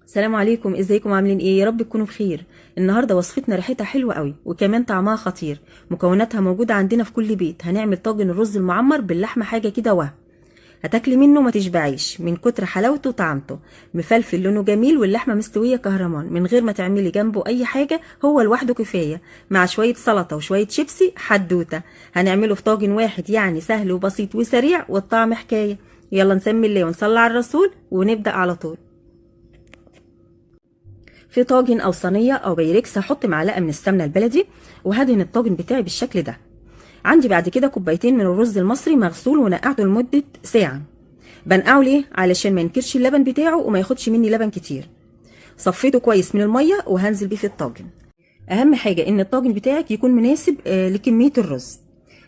السلام عليكم، ازيكم عاملين ايه؟ يا رب تكونوا بخير. النهارده وصفتنا ريحتها حلوه قوي وكمان طعمها خطير. مكوناتها موجوده عندنا في كل بيت. هنعمل طاجن الرز المعمر باللحمه، حاجه كده هتاكلي منه ما تشبعيش من كتر حلاوته وطعمته. مفلفل لونه جميل واللحمه مستويه كهرمان من غير ما تعملي جنبه اي حاجه، هو لوحده كفايه مع شويه سلطه وشويه شيبسي حدوته. هنعمله في طاجن واحد، يعني سهل وبسيط وسريع والطعم حكايه. يلا نسمي الله ونصلي على الرسول ونبدا على طول. في طاجن او صينيه او بايركس هحط معلقه من السمنه البلدي وهدهن الطاجن بتاعي بالشكل ده. عندي بعد كده كوبايتين من الرز المصري مغسول ونقعته لمده ساعه. بنقعه ليه؟ علشان ما ينكرش اللبن بتاعه وما ياخدش مني لبن كتير. صفيته كويس من الميه وهنزل بيه في الطاجن. اهم حاجه ان الطاجن بتاعك يكون مناسب لكميه الرز.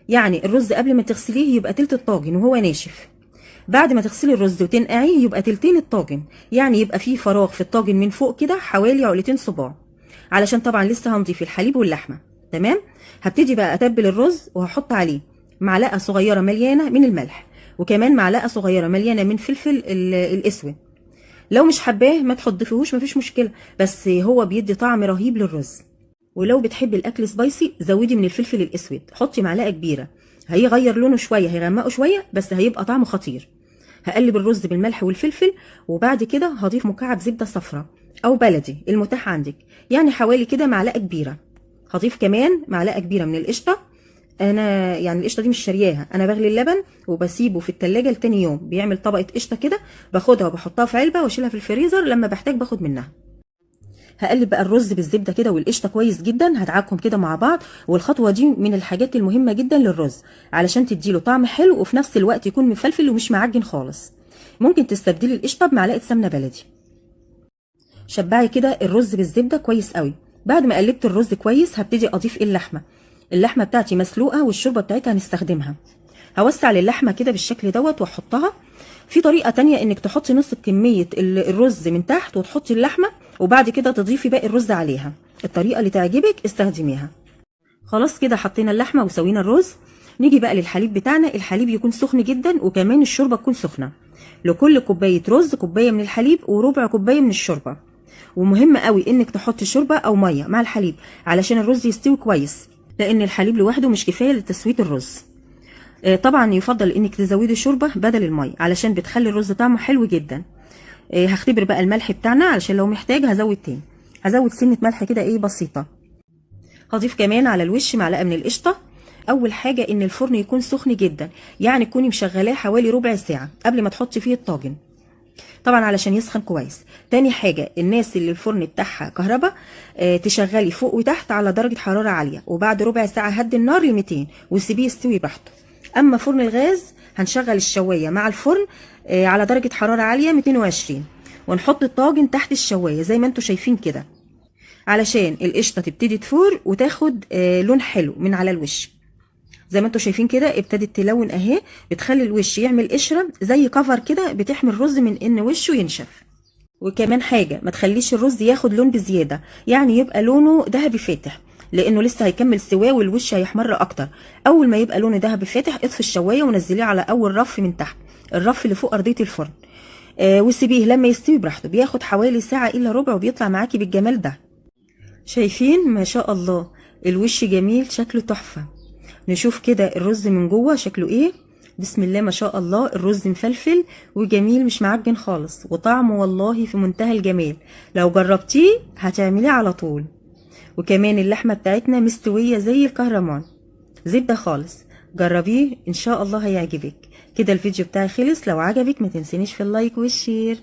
يعني الرز قبل ما تغسليه يبقى تلت الطاجن وهو ناشف. بعد ما تغسلي الرز وتنقعيه يبقى تلتين الطاجن، يعني يبقى فيه فراغ في الطاجن من فوق كده حوالي عقلتين صباع، علشان طبعا لسه هنضيف الحليب واللحمه. تمام. هبتدي بقى اتبل الرز وهحط عليه معلقه صغيره مليانه من الملح، وكمان معلقه صغيره مليانه من فلفل الاسود. لو مش حباه ما تحضفيهوش، مفيش مشكله، بس هو بيدي طعم رهيب للرز. ولو بتحبي الاكل سبايسي زودي من الفلفل الاسود، حطي معلقه كبيره. هيغير لونه شويه، هيغمقه شويه، بس هيبقى طعمه خطير. هقلب الرز بالملح والفلفل، وبعد كده هضيف مكعب زبده صفراء او بلدي المتاح عندك، يعني حوالي كده معلقه كبيره. هضيف كمان معلقه كبيره من القشطه. انا يعني القشطه دي مش شارياها، انا بغلي اللبن وبسيبه في التلاجة لتاني يوم، بيعمل طبقه قشطه كده. باخدها وبحطها في علبه واشيلها في الفريزر، لما بحتاج باخد منها. هقلب بقى الرز بالزبده كده والقشطه كويس جدا، هدعكهم كده مع بعض. والخطوه دي من الحاجات المهمه جدا للرز، علشان تديله طعم حلو وفي نفس الوقت يكون مفلفل ومش معجن خالص. ممكن تستبدلي القشطه بمعلقه سمنه بلدي. شبعي كده الرز بالزبده كويس قوي. بعد ما قلبت الرز كويس هبتدي اضيف اللحمه بتاعتي مسلوقه والشوربه بتاعتها هنستخدمها. هوسع للحمه كده بالشكل دوت واحطها. في طريقه تانية انك تحطي نص كميه الرز من تحت وتحطي اللحمه، وبعد كده تضيفي باقي الرز عليها. الطريقه اللي تعجبك استخدميها. خلاص كده حطينا اللحمه وسوينا الرز. نيجي بقى للحليب بتاعنا. الحليب يكون سخن جدا وكمان الشوربه تكون سخنه. لكل كوبايه رز كوبايه من الحليب وربع كوبايه من الشوربه. ومهم قوي انك تحطي شوربه او ميه مع الحليب علشان الرز يستوي كويس، لان الحليب لوحده مش كفايه لتسويه الرز. طبعا يفضل انك تزودي شوربه بدل الميه علشان بتخلي الرز طعمه حلو جدا. هختبر بقى الملح بتاعنا علشان لو محتاج هزود تاني. هزود سنه ملح كده بسيطه. هضيف كمان على الوش معلقه من القشطه. اول حاجه ان الفرن يكون سخن جدا، يعني تكوني مشغلاه حوالي ربع ساعه قبل ما تحطي فيه الطاجن، طبعا علشان يسخن كويس. تاني حاجه الناس اللي الفرن بتاعها كهرباء، تشغلي فوق وتحت على درجه حراره عاليه، وبعد ربع ساعه هدي النار ل 200 وسيبيه يستوي براحته. اما فرن الغاز هنشغل الشوايه مع الفرن على درجه حراره عاليه 220، ونحط الطاجن تحت الشوايه زي ما انتم شايفين كده، علشان القشطه تبتدي تفور وتاخد لون حلو من على الوش. زي ما انتم شايفين كده ابتدت تلون اهي، بتخلي الوش يعمل قشره زي كفر كده، بتحمي الرز من ان وشه ينشف. وكمان حاجه، ما تخليش الرز ياخد لون بزياده، يعني يبقى لونه ذهبي فاتح، لانه لسه هيكمل سواه والوش هيحمر اكتر. اول ما يبقى لونه ذهبي فاتح اطفي الشوايه ونزليه على اول رف من تحت، الرف اللي فوق ارضيه الفرن. وسيبيه لما يستوي براحته، بياخد حوالي ساعه الا ربع وبيطلع معاكي بالجمال ده. شايفين ما شاء الله الوش جميل، شكله تحفه. نشوف كده الرز من جوه شكله ايه. بسم الله ما شاء الله، الرز مفلفل وجميل مش معجن خالص، وطعمه والله في منتهى الجمال. لو جربتيه هتعمليه على طول. وكمان اللحمه بتاعتنا مستويه زي الكهرمان، زبده خالص. جربيه ان شاء الله هيعجبك. كده الفيديو بتاعي خلص. لو عجبك ما تنسينيش في اللايك والشير.